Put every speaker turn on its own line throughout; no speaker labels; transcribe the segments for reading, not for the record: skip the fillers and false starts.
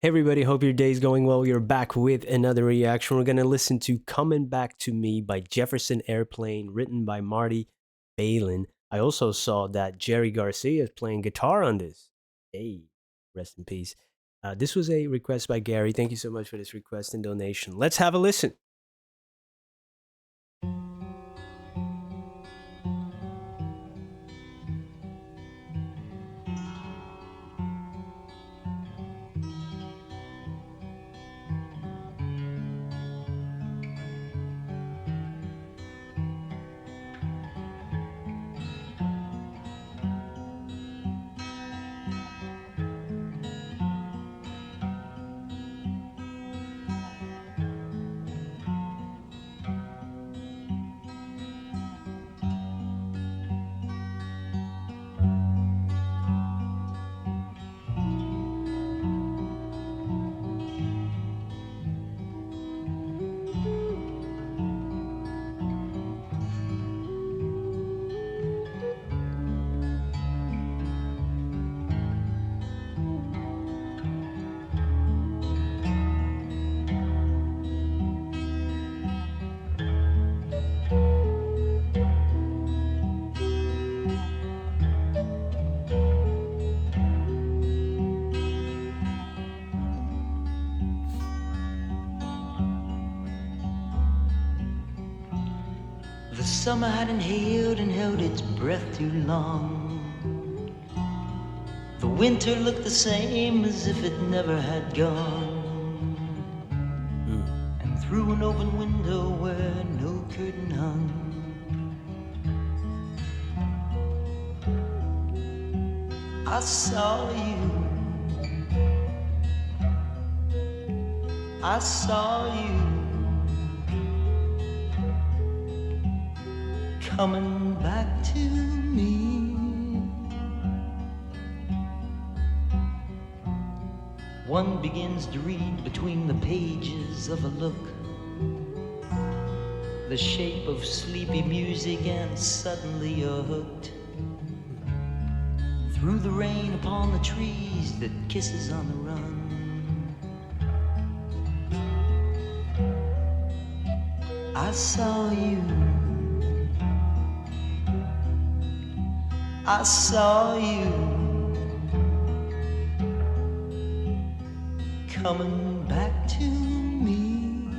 Hey everybody, hope your day's going well. We're back with another reaction. We're gonna listen to Coming Back to Me by Jefferson Airplane, written by Marty Balin. I also saw that Jerry Garcia is playing guitar on this. Hey, rest in peace. This was a request by Gary. Thank you so much for this request and donation. Let's have a listen.
The summer had inhaled and held its breath too long. The winter looked the same as if it never had gone. And through an open window where no curtain hung, I saw you. I saw you coming back to me. One begins to read between the pages of a look, the shape of sleepy music, and suddenly you're hooked. Through the rain upon the trees that kisses on the run, I saw you. I saw you coming back to me.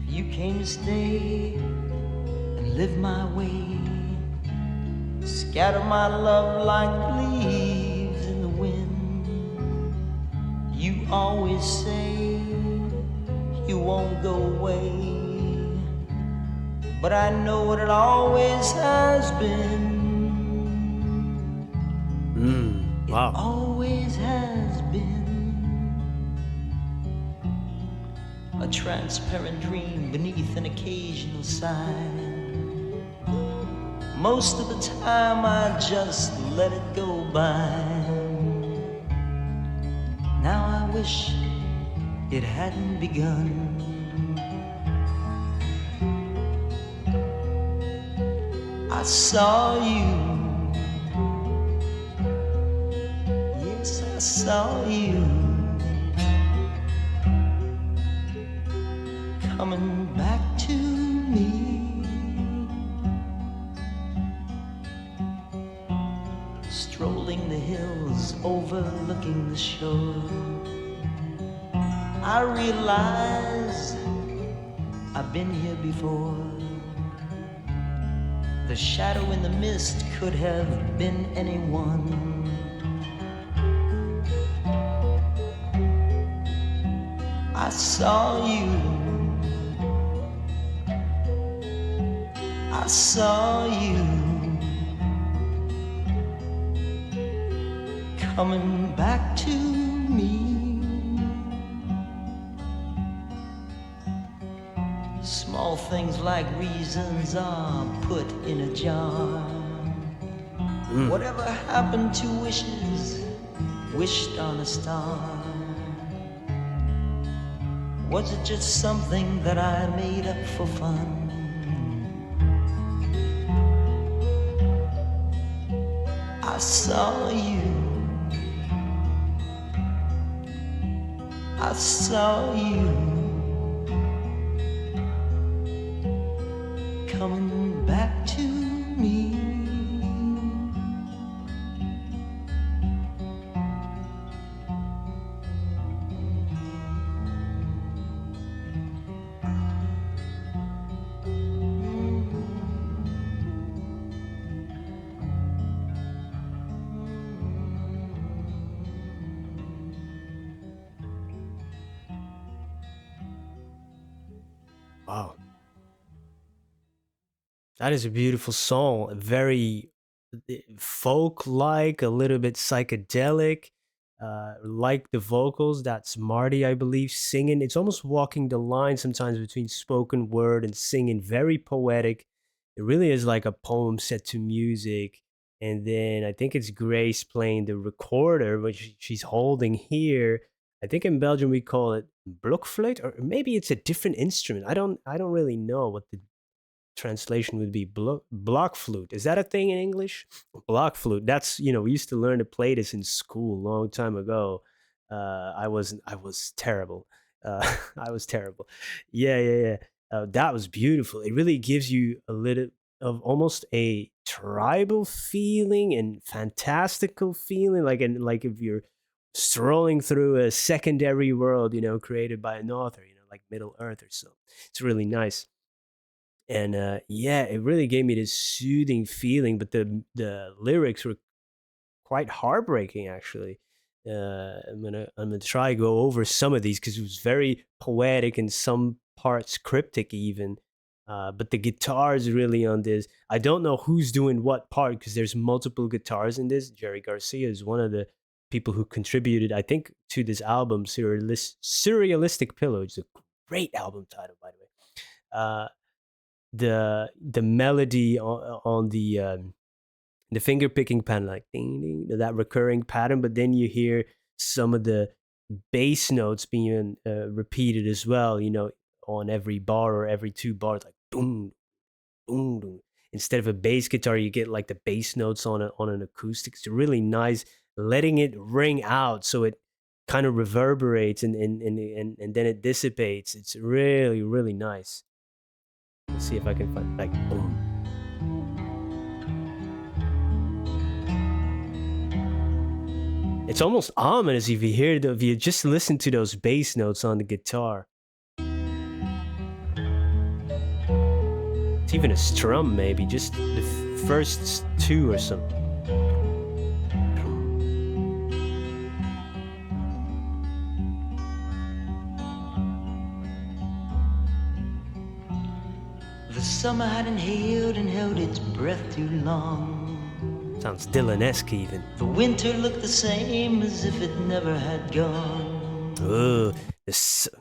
You came to stay and live my way, scatter my love like leaves in the wind. You always say you won't go away, but I know what it always has been.
Wow.
It always has been a transparent dream beneath an occasional sigh. Most of the time I just let it go by. Now I wish it hadn't begun. I saw you. Yes, I saw you coming back to me. Strolling the hills, overlooking the shore, I realize I've been here before. The shadow in the mist could have been anyone. I saw you. I saw you coming back to me. Small things like reasons are put in a jar. Whatever happened to wishes wished on a star? Was it just something that I made up for fun? I I saw you, I saw you coming back to me.
Wow, that is a beautiful song. Very folk like, a little bit psychedelic. Like the vocals, that's Marty, I believe, singing. It's almost walking the line sometimes between spoken word and singing. Very poetic. It really is like a poem set to music. And then I think it's Grace playing the recorder, which she's holding here. I think in Belgium we call it blokfluit, or maybe it's a different instrument. I don't really know what the translation would be. Block flute. Is that a thing in English? Block flute. That's, we used to learn to play this in school a long time ago. I was terrible. I was terrible. Yeah, yeah, yeah. That was beautiful. It really gives you a little of almost a tribal feeling and fantastical feeling, like if you're strolling through a secondary world, created by an author, like Middle Earth or so. It's really nice. And yeah, it really gave me this soothing feeling, but the lyrics were quite heartbreaking, actually. I'm gonna try to go over some of these because it was very poetic and some parts cryptic even. But the guitars really on this. I don't know who's doing what part because there's multiple guitars in this. Jerry Garcia is one of the people who contributed, I think, to this album, Surrealistic Pillow. It's a great album title, by the way. The melody on the finger picking pattern, like ding ding, that recurring pattern, but then you hear some of the bass notes being repeated as well, on every bar or every two bars, like boom boom boom. Instead of a bass guitar, you get like the bass notes on an acoustic. It's really nice, letting it ring out so it kind of reverberates and then it dissipates. It's really really nice. Let's see if I can find, like, boom. It's almost ominous if you if you just listen to those bass notes on the guitar. It's even a strum, maybe just the first two or something.
The summer had inhaled and held its breath too long.
Sounds Dylan-esque even.
The winter looked the same as if it never had gone.
Ugh,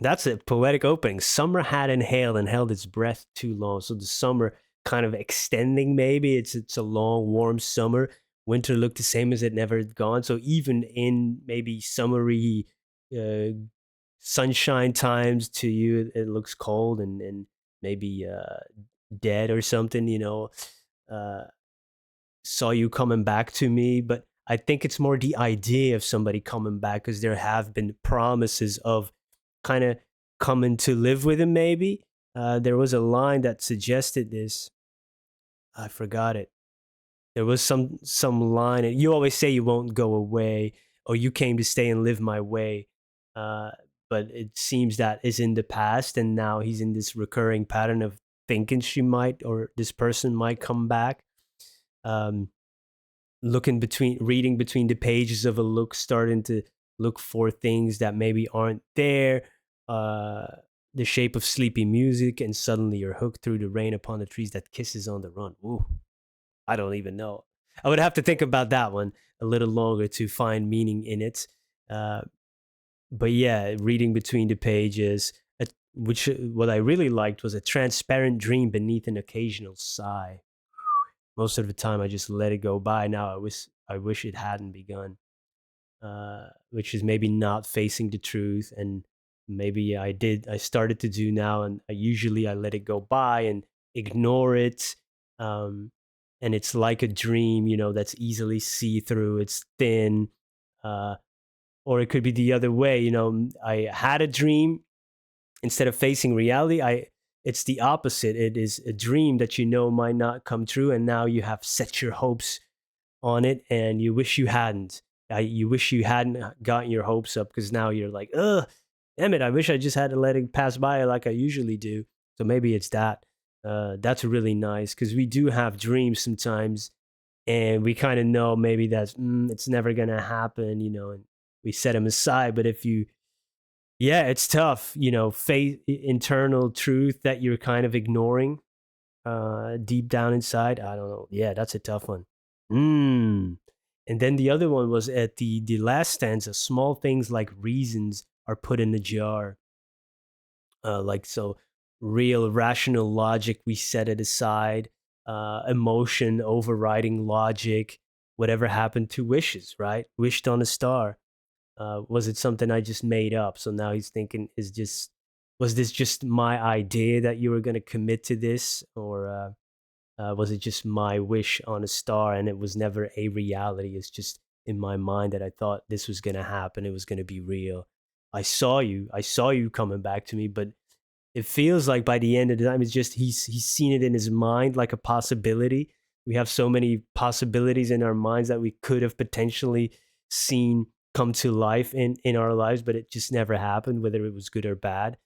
that's a poetic opening. Summer had inhaled and held its breath too long. So the summer kind of extending, maybe. It's a long, warm summer. Winter looked the same as it never had gone. So even in maybe summery uh, sunshine times, to you it looks cold and maybe dead or something, uh, saw you coming back to me. But I think it's more the idea of somebody coming back because there have been promises of kind of coming to live with him, maybe. There was a line that suggested this. I forgot it. There was some line. You always say you won't go away, or you came to stay and live my way. Uh, but it seems that is in the past, and now he's in this recurring pattern of thinking she might, or this person might come back. Um, reading between the pages of a look, starting to look for things that maybe aren't there. Uh, the shape of sleepy music, and suddenly you're hooked through the rain upon the trees that kisses on the run. Ooh, I don't even know. I would have to think about that one a little longer to find meaning in it. Uh, but yeah, reading between the pages, which what I really liked was a transparent dream beneath an occasional sigh. Most of the time, I just let it go by. Now I wish it hadn't begun, which is maybe not facing the truth, and maybe I started to do now, and I usually I let it go by and ignore it. and it's like a dream, that's easily see through. It's thin, uh, or it could be the other way. I had a dream instead of facing reality. I It's the opposite. It is a dream that might not come true, and now you have set your hopes on it, and you wish you hadn't. You wish you hadn't gotten your hopes up, because now you're like, ugh, damn it! I wish I just had to let it pass by like I usually do. So maybe it's that. That's really nice, because we do have dreams sometimes, and we kind of know maybe that's it's never gonna happen, and we set them aside. But if you, yeah, it's tough, face internal truth that you're kind of ignoring deep down inside. I don't know. Yeah, that's a tough one. Mm. And then the other one was at the last stanza. Small things like reasons are put in a jar. Like so, real rational logic, we set it aside. Emotion overriding logic. Whatever happened to wishes? Right? Wished on a star. Was it something I just made up? So now he's thinking, was this just my idea that you were going to commit to this, or was it just my wish on a star and it was never a reality? It's just in my mind that I thought this was going to happen. It was going to be real. I saw you coming back to me, but it feels like by the end of the time, it's just he's seen it in his mind like a possibility. We have so many possibilities in our minds that we could have potentially seen come to life in our lives, but it just never happened, whether it was good or bad.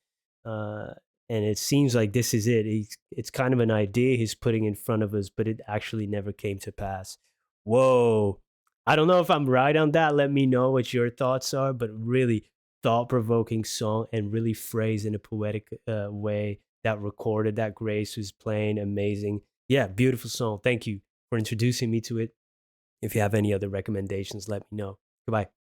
Uh, and it seems like this is it. It's kind of an idea he's putting in front of us, but it actually never came to pass. Whoa. I don't know if I'm right on that. Let me know what your thoughts are, but really thought provoking song, and really phrased in a poetic way. That recorded, that Grace was playing, amazing. Yeah, beautiful song. Thank you for introducing me to it. If you have any other recommendations, let me know. Goodbye.